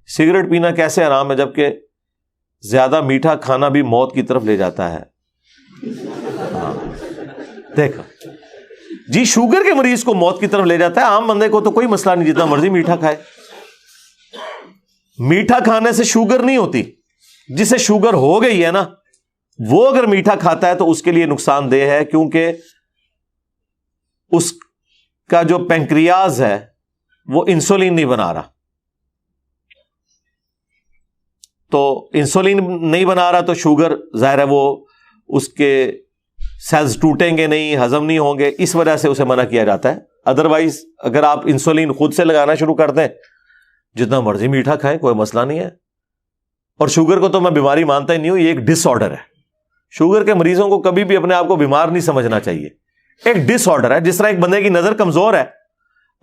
Cigarette پینا کیسے حرام ہے جبکہ زیادہ میٹھا کھانا بھی موت کی طرف لے جاتا ہے؟ دیکھا جی، شوگر کے مریض کو موت کی طرف لے جاتا ہے، عام بندے کو تو کوئی مسئلہ نہیں، جتنا مرضی میٹھا کھائے۔ میٹھا کھانے سے شوگر نہیں ہوتی، جسے شوگر ہو گئی ہے نا، وہ اگر میٹھا کھاتا ہے تو اس کے لیے نقصان دہ ہے، کیونکہ اس کا جو پینکریاز ہے وہ انسولین نہیں بنا رہا، تو انسولین نہیں بنا رہا تو شوگر ظاہر ہے وہ اس کے سیلز ٹوٹیں گے نہیں، ہضم نہیں ہوں گے، اس وجہ سے اسے منع کیا جاتا ہے۔ ادروائز اگر آپ انسولین خود سے لگانا شروع کر دیں، جتنا مرضی میٹھا کھائیں کوئی مسئلہ نہیں ہے۔ اور شوگر کو تو میں بیماری مانتا ہی نہیں ہوں، یہ ایک ڈس آرڈر ہے۔ شوگر کے مریضوں کو کبھی بھی اپنے آپ کو بیمار نہیں سمجھنا چاہیے، ایک ڈس آرڈر ہے۔ جس طرح ایک بندے کی نظر کمزور ہے،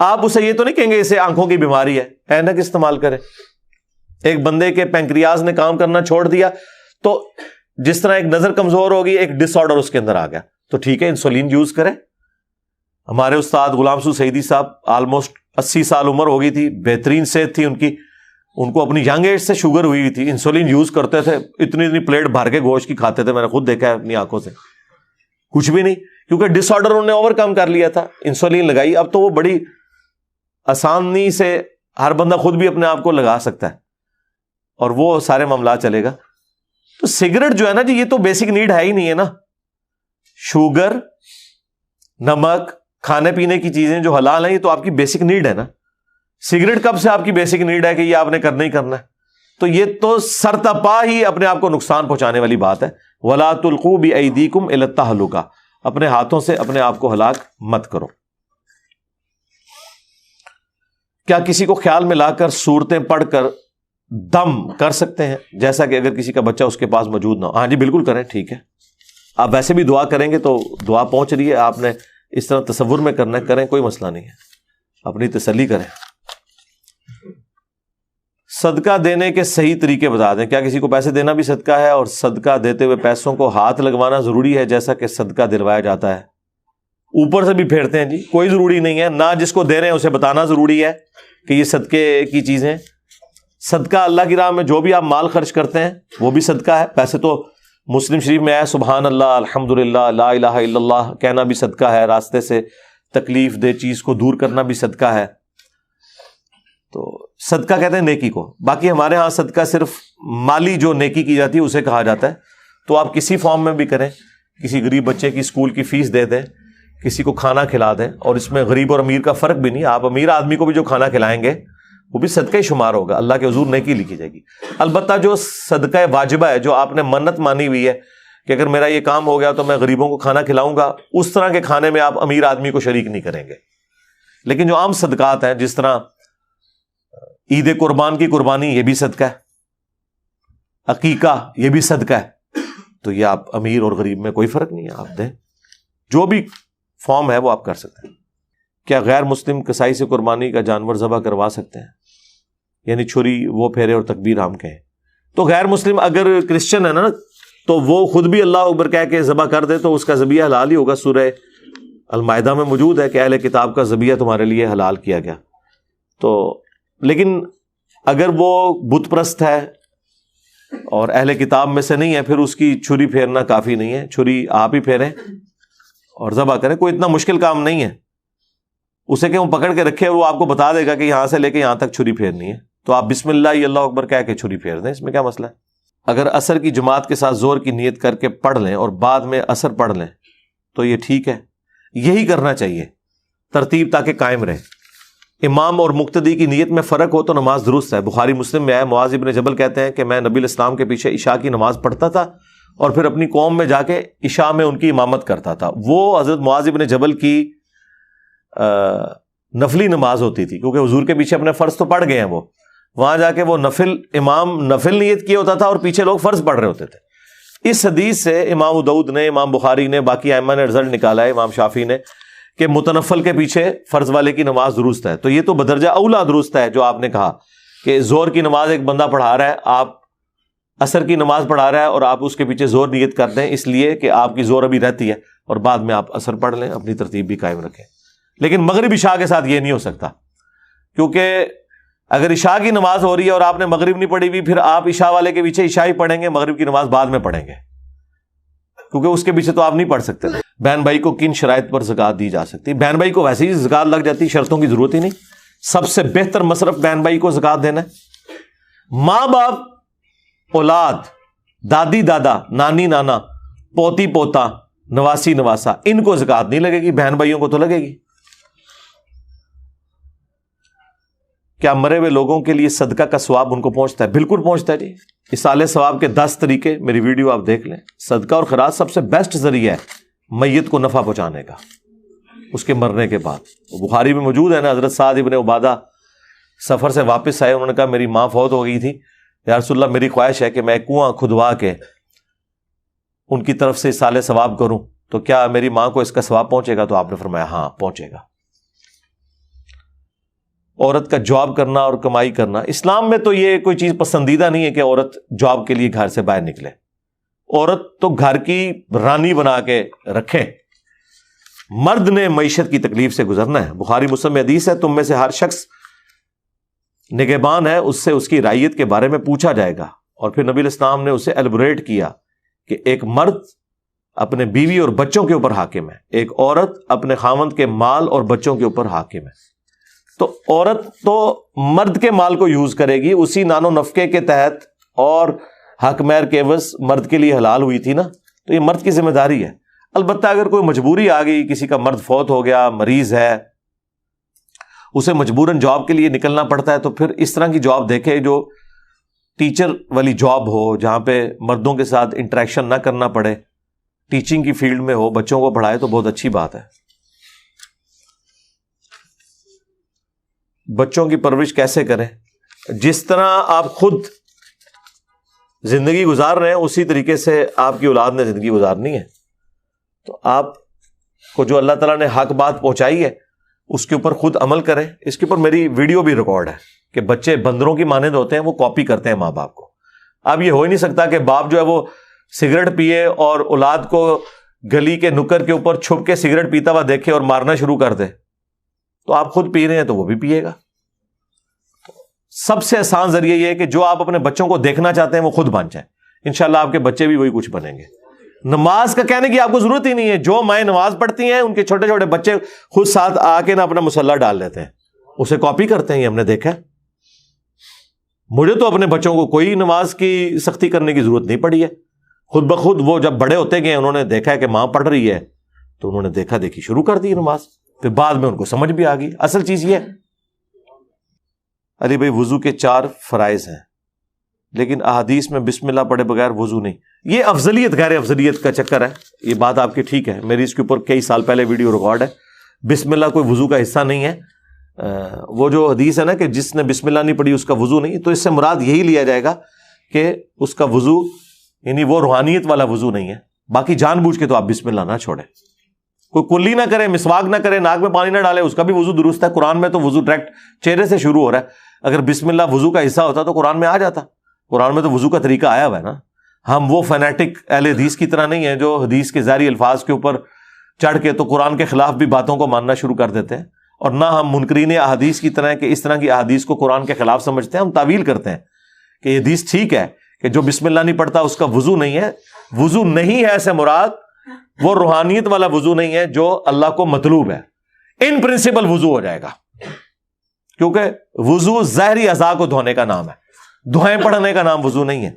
آپ اسے یہ تو نہیں کہیں گے اسے آنکھوں کی بیماری ہے، اینک استعمال کرے۔ ایک بندے کے پینکریاز نے کام کرنا چھوڑ دیا تو جس طرح ایک نظر کمزور ہوگی، ایک ڈس آرڈر اس کے اندر آ گیا، تو ٹھیک ہے انسولین یوز کرے۔ ہمارے استاد غلام سو سعیدی صاحب آلموسٹ 80 سال عمر ہو گئی تھی، بہترین صحت تھی ان کی، ان کو اپنی ینگ ایج سے شوگر ہوئی تھی، انسولین یوز کرتے تھے، اتنی پلیٹ بھر کے گوشت کی کھاتے تھے، میں نے خود دیکھا ہے اپنی آنکھوں سے، کچھ بھی نہیں، کیونکہ ڈس آرڈر انہوں نے اوور کم کر لیا تھا، انسولین لگائی۔ اب تو وہ بڑی آسانی سے ہر بندہ خود بھی اپنے آپ کو لگا سکتا ہے اور وہ سارے معاملات چلے گا۔ تو سگریٹ جو ہے نا جی، یہ تو بیسک نیڈ ہے ہی نہیں ہے نا۔ شوگر، نمک، کھانے پینے کی چیزیں جو حلال ہیں یہ تو آپ کی بیسک نیڈ ہے نا۔ سگریٹ کب سے آپ کی بیسک نیڈ ہے کہ یہ آپ نے کرنا ہی کرنا ہے؟ تو یہ تو سرتپا ہی اپنے آپ کو نقصان پہنچانے والی بات ہے۔ وَلَا تُلْقُوا بِأَيْدِيكُمْ إِلَى التَّهْلُكَةِ، اپنے ہاتھوں سے اپنے آپ کو ہلاک مت کرو۔ کیا کسی کو خیال میں لا کر سورتیں پڑھ کر دم کر سکتے ہیں، جیسا کہ اگر کسی کا بچہ اس کے پاس موجود نہ ہو؟ ہاں جی بالکل کریں، ٹھیک ہے۔ آپ ویسے بھی دعا کریں گے تو دعا پہنچ رہی ہے، آپ نے اس طرح تصور میں کرنا ہے، کریں، کوئی مسئلہ نہیں ہے، اپنی تسلی کریں۔ صدقہ دینے کے صحیح طریقے بتا دیں۔ کیا کسی کو پیسے دینا بھی صدقہ ہے، اور صدقہ دیتے ہوئے پیسوں کو ہاتھ لگوانا ضروری ہے جیسا کہ صدقہ دلوایا جاتا ہے؟ اوپر سے بھی پھیرتے ہیں جی، کوئی ضروری نہیں ہے، نہ جس کو دے رہے ہیں اسے بتانا ضروری ہے کہ یہ صدقے کی چیزیں۔ صدقہ اللہ کی راہ میں جو بھی آپ مال خرچ کرتے ہیں وہ بھی صدقہ ہے۔ ویسے تو مسلم شریف میں ہے سبحان اللہ، الحمدللہ، لا الہ الا اللہ کہنا بھی صدقہ ہے، راستے سے تکلیف دہ چیز کو دور کرنا بھی صدقہ ہے۔ تو صدقہ کہتے ہیں نیکی کو، باقی ہمارے ہاں صدقہ صرف مالی جو نیکی کی جاتی ہے اسے کہا جاتا ہے۔ تو آپ کسی فارم میں بھی کریں، کسی غریب بچے کی اسکول کی فیس دے دیں، کسی کو کھانا کھلا دیں، اور اس میں غریب اور امیر کا فرق بھی نہیں، آپ امیر آدمی کو بھی جو کھانا کھلائیں گے وہ بھی صدقہ ہی شمار ہوگا، اللہ کے حضور نیکی لکھی جائے گی۔ البتہ جو صدقہ واجبہ ہے، جو آپ نے منت مانی ہوئی ہے کہ اگر میرا یہ کام ہو گیا تو میں غریبوں کو کھانا کھلاؤں گا، اس طرح کے کھانے میں آپ امیر آدمی کو شریک نہیں کریں گے۔ لیکن جو عام صدقات ہیں، جس طرح عید قربان کی قربانی، یہ بھی صدقہ ہے، عقیقہ یہ بھی صدقہ ہے، تو یہ آپ امیر اور غریب میں کوئی فرق نہیں ہے، آپ دیں، جو بھی فارم ہے وہ آپ کر سکتے ہیں۔ کیا غیر مسلم کسائی سے قربانی کا جانور ذبح کروا سکتے ہیں؟ یعنی چھری وہ پھیرے اور تکبیر ہم کہیں؟ تو غیر مسلم اگر کرسچن ہے نا، تو وہ خود بھی اللہ اکبر کہہ کے ذبح کر دے تو اس کا ذبیحہ حلال ہی ہوگا۔ سورہ المائدہ میں موجود ہے کہ اہل کتاب کا ذبیحہ تمہارے لیے حلال کیا گیا۔ تو لیکن اگر وہ بت پرست ہے اور اہل کتاب میں سے نہیں ہے، پھر اس کی چھری پھیرنا کافی نہیں ہے، چھری آپ ہی پھیریں اور ذبح کریں، کوئی اتنا مشکل کام نہیں ہے۔ اسے کہ وہ پکڑ کے رکھے اور وہ آپ کو بتا دے گا کہ یہاں سے لے کے یہاں تک چھری پھیرنی ہے، تو آپ بسم اللہ اللہ اکبر کہہ کے چھری پھیر دیں، اس میں کیا مسئلہ ہے؟ اگر عصر کی جماعت کے ساتھ زور کی نیت کر کے پڑھ لیں اور بعد میں عصر پڑھ لیں تو یہ ٹھیک ہے، یہی کرنا چاہیے، ترتیب تاکہ قائم رہے۔ امام اور مقتدی کی نیت میں فرق ہو تو نماز درست ہے۔ بخاری مسلم میں ہے، معاذ بن جبل کہتے ہیں کہ میں نبی علیہ السلام کے پیچھے عشاء کی نماز پڑھتا تھا اور پھر اپنی قوم میں جا کے عشاء میں ان کی امامت کرتا تھا۔ وہ حضرت معاذ بن جبل کی نفلی نماز ہوتی تھی، کیونکہ حضور کے پیچھے اپنے فرض تو پڑھ گئے ہیں، وہ وہاں جا کے وہ امام نفل نیت کیا ہوتا تھا اور پیچھے لوگ فرض پڑھ رہے ہوتے تھے۔ اس حدیث سے امام ابو داؤد نے، امام بخاری نے، باقی ائمہ نے رزلٹ نکالا ہے، امام شافعی نے، کہ متنفل کے پیچھے فرض والے کی نماز درست ہے۔ تو یہ تو بدرجہ اولا درست ہے جو آپ نے کہا کہ زور کی نماز ایک بندہ پڑھا رہا ہے، آپ عصر کی نماز پڑھا رہا ہے اور آپ اس کے پیچھے زور نیت کر دیں، اس لیے کہ آپ کی زور ابھی رہتی ہے، اور بعد میں آپ عصر پڑھ لیں، اپنی ترتیب بھی قائم رکھیں۔ لیکن مغرب عشاء کے ساتھ یہ نہیں ہو سکتا، کیونکہ اگر عشاء کی نماز ہو رہی ہے اور آپ نے مغرب نہیں پڑھی ہوئی، پھر آپ عشاء والے کے پیچھے عشاء ہی پڑھیں گے، مغرب کی نماز بعد میں پڑھیں گے، کیونکہ اس کے پیچھے تو آپ نہیں پڑھ سکتے۔ بہن بھائی کو کن شرائط پر زکوٰۃ دی جا سکتی ہے؟ بہن بھائی کو ویسے ہی زکوٰۃ لگ جاتی، شرطوں کی ضرورت ہی نہیں۔ سب سے بہتر مصرف بہن بھائی کو زکوٰۃ دینا ہے۔ ماں باپ، اولاد، دادی دادا، نانی نانا، پوتی پوتا، نواسی نواسا، ان کو زکوٰۃ نہیں لگے گی، بہن بھائیوں کو تو لگے گی۔ کیا مرے ہوئے لوگوں کے لیے صدقہ کا ثواب ان کو پہنچتا ہے؟ بالکل پہنچتا ہے جی۔ ایصال ثواب کے 10 طریقے میری ویڈیو آپ دیکھ لیں۔ صدقہ اور خیرات سب سے بیسٹ ذریعہ ہے میت کو نفع پہنچانے کا اس کے مرنے کے بعد۔ بخاری میں موجود ہے نا، حضرت سعد ابن عبادہ سفر سے واپس آئے، انہوں نے کہا میری ماں فوت ہو گئی تھی، یا رسول اللہ میری خواہش ہے کہ میں کنواں کھدوا کے ان کی طرف سے ایصال ثواب کروں، تو کیا میری ماں کو اس کا ثواب پہنچے گا؟ تو آپ نے فرمایا ہاں پہنچے گا۔ عورت کا جاب کرنا اور کمائی کرنا، اسلام میں تو یہ کوئی چیز پسندیدہ نہیں ہے کہ عورت جاب کے لیے گھر سے باہر نکلے۔ عورت تو گھر کی رانی بنا کے رکھے، مرد نے معیشت کی تکلیف سے گزرنا ہے۔ بخاری مسلم میں حدیث ہے، تم میں سے ہر شخص نگہبان ہے، اس سے اس کی رعیت کے بارے میں پوچھا جائے گا۔ اور پھر نبی علیہ السلام نے اسے ایلبوریٹ کیا کہ ایک مرد اپنے بیوی اور بچوں کے اوپر حاکم ہے، ایک عورت اپنے خاوند کے مال اور بچوں کے اوپر حاکم ہے۔ تو عورت تو مرد کے مال کو یوز کرے گی اسی نان و نفقے کے تحت، اور حق مہر کے عوض مرد کے لیے حلال ہوئی تھی نا، تو یہ مرد کی ذمہ داری ہے۔ البتہ اگر کوئی مجبوری آ گئی، کسی کا مرد فوت ہو گیا، مریض ہے، اسے مجبوراً جاب کے لیے نکلنا پڑتا ہے، تو پھر اس طرح کی جاب دیکھے جو ٹیچر والی جاب ہو، جہاں پہ مردوں کے ساتھ انٹریکشن نہ کرنا پڑے، ٹیچنگ کی فیلڈ میں ہو، بچوں کو پڑھائے، تو بہت اچھی بات ہے۔ بچوں کی پرورش کیسے کریں؟ جس طرح آپ خود زندگی گزار رہے ہیں اسی طریقے سے آپ کی اولاد نے زندگی گزارنی ہے۔ تو آپ کو جو اللہ تعالیٰ نے حق بات پہنچائی ہے اس کے اوپر خود عمل کریں۔ اس کے اوپر میری ویڈیو بھی ریکارڈ ہے کہ بچے بندروں کی مانند ہوتے ہیں، وہ کاپی کرتے ہیں ماں باپ کو۔ اب یہ ہو ہی نہیں سکتا کہ باپ جو ہے وہ سگریٹ پیے اور اولاد کو گلی کے نکر کے اوپر چھپ کے سگریٹ پیتا ہوا دیکھے اور مارنا شروع کر دے، تو آپ خود پی رہے ہیں تو وہ بھی پیے گا۔ سب سے آسان ذریعہ یہ ہے کہ جو آپ اپنے بچوں کو دیکھنا چاہتے ہیں وہ خود بن جائیں، انشاءاللہ آپ کے بچے بھی وہی کچھ بنیں گے۔ نماز کا کہنے کی آپ کو ضرورت ہی نہیں ہے، جو مائیں نماز پڑھتی ہیں ان کے چھوٹے چھوٹے بچے خود ساتھ آ کے نا اپنا مصلی ڈال لیتے ہیں، اسے کاپی کرتے ہیں، یہ ہم نے دیکھا ہے۔ مجھے تو اپنے بچوں کو کوئی نماز کی سختی کرنے کی ضرورت نہیں پڑی ہے، خود بخود وہ جب بڑے ہوتے گئے انہوں نے دیکھا ہے کہ ماں پڑھ رہی ہے تو انہوں نے دیکھا دیکھی شروع کر دی نماز، پھر بعد میں ان کو سمجھ بھی آ گئی۔ اصل چیز یہ ہے۔ علی بھائی وضو کے 4 فرائض ہیں لیکن احادیث میں بسم اللہ پڑھے بغیر وضو نہیں، یہ افضلیت غیر افضلیت کا چکر ہے۔ یہ بات آپ کی ٹھیک ہے، میری اس کے اوپر کئی سال پہلے ویڈیو ریکارڈ ہے۔ بسم اللہ کوئی وضو کا حصہ نہیں ہے۔ وہ جو حدیث ہے نا کہ جس نے بسم اللہ نہیں پڑھی اس کا وضو نہیں، تو اس سے مراد یہی لیا جائے گا کہ اس کا وضو یعنی وہ روحانیت والا وضو نہیں ہے۔ باقی جان بوجھ کے تو آپ بسم اللہ نہ چھوڑیں، کوئی کلی نہ کرے، مسواک نہ کرے، ناک میں پانی نہ ڈالے، اس کا بھی وضو درست ہے۔ قرآن میں تو وضو ڈائریکٹ چہرے سے شروع ہو رہا ہے، اگر بسم اللہ وضو کا حصہ ہوتا تو قرآن میں آ جاتا۔ قرآن میں تو وضو کا طریقہ آیا ہوا ہے نا۔ ہم وہ فینیٹک اہل حدیث کی طرح نہیں ہیں جو حدیث کے ظاہری الفاظ کے اوپر چڑھ کے تو قرآن کے خلاف بھی باتوں کو ماننا شروع کر دیتے ہیں، اور نہ ہم منکرین احادیث کی طرح کہ اس طرح کی احادیث کو قرآن کے خلاف سمجھتے ہیں۔ ہم تعویل کرتے ہیں کہ یہ حدیث ٹھیک ہے کہ جو بسم اللہ نہیں پڑھتا اس کا وضو نہیں ہے۔ وضو نہیں ہے ایسے مراد وہ روحانیت والا وضو نہیں ہے جو اللہ کو مطلوب ہے۔ ان پرنسپل وضو ہو جائے گا، کیونکہ وضو ظاہری اعضاء کو دھونے کا نام ہے، دعائیں پڑھنے کا نام وضو نہیں ہے۔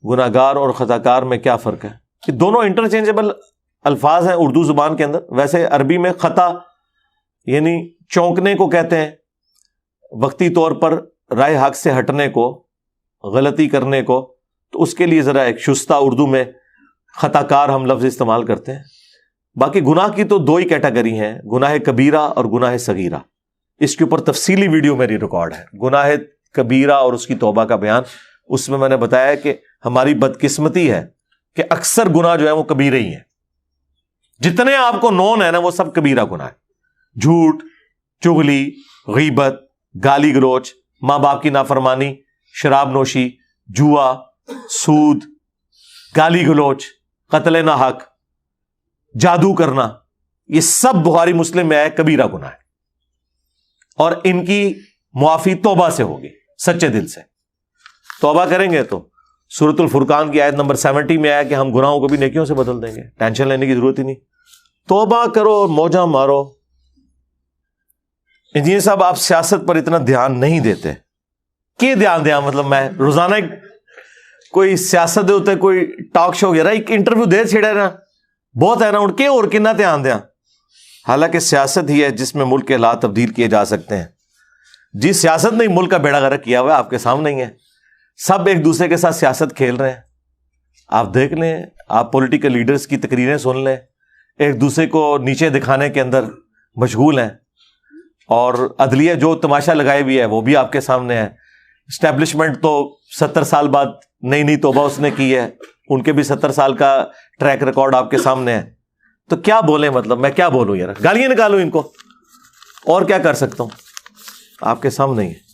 گناہگار اور خطاکار میں کیا فرق ہے؟ کہ دونوں انٹرچینجبل الفاظ ہیں اردو زبان کے اندر۔ ویسے عربی میں خطا یعنی چونکنے کو کہتے ہیں، وقتی طور پر رائے حق سے ہٹنے کو، غلطی کرنے کو، تو اس کے لیے ذرا ایک شستہ اردو میں خطا کار ہم لفظ استعمال کرتے ہیں۔ باقی گناہ کی تو 2 ہی کیٹیگری ہیں، گناہ کبیرہ اور گناہ صغیرہ۔ اس کے اوپر تفصیلی ویڈیو میری ریکارڈ ہے، گناہ کبیرہ اور اس کی توبہ کا بیان۔ اس میں نے بتایا کہ ہماری بدقسمتی ہے کہ اکثر گناہ جو ہے وہ کبیرہ ہی ہیں، جتنے آپ کو نون ہے نا وہ سب کبیرہ گناہ ہے۔ جھوٹ، چغلی، غیبت، گالی گلوچ، ماں باپ کی نافرمانی، شراب نوشی، جوا، سود، گالی گلوچ، قتل نہ حق، جادو کرنا، یہ سب بخاری مسلم میں ہے کبیرہ گناہ ہے، اور ان کی معافی توبہ سے ہوگی, سچے دل سے توبہ کریں گے تو سورۃ الفرقان کی آیت نمبر 70 میں آیا کہ ہم گناہوں کو بھی نیکیوں سے بدل دیں گے, ٹینشن لینے کی ضرورت ہی نہیں, توبہ کرو اور موجہ مارو. انجینئر صاحب آپ سیاست پر اتنا دھیان نہیں دیتے, کی دھیان دیا مطلب میں روزانہ کوئی سیاست دے ہوتے کوئی ٹاک شو وغیرہ ایک انٹرویو دے چھڑے نا بہت ہے نا ان کے, اور کتنا دھیان دیا. حالانکہ سیاست ہی ہے جس میں ملک کے حالات تبدیل کیے جا سکتے ہیں. جی سیاست نے ملک کا بیڑا غرق کیا ہوا ہے, آپ کے سامنے ہی ہے, سب ایک دوسرے کے ساتھ سیاست کھیل رہے ہیں. آپ دیکھ لیں, آپ پولیٹیکل لیڈرز کی تقریریں سن لیں, ایک دوسرے کو نیچے دکھانے کے اندر مشغول ہیں, اور عدلیہ جو تماشا لگائے ہوئی ہے وہ بھی آپ کے سامنے ہے. اسٹیبلشمنٹ تو 70 سال بعد نئی نئی توبہ اس نے کی ہے, ان کے بھی 70 سال کا ٹریک ریکارڈ آپ کے سامنے ہے. تو کیا بولیں, مطلب میں کیا بولوں یار, گالیاں نکالوں ان کو, اور کیا کر سکتا ہوں, آپ کے سامنے ہی ہے.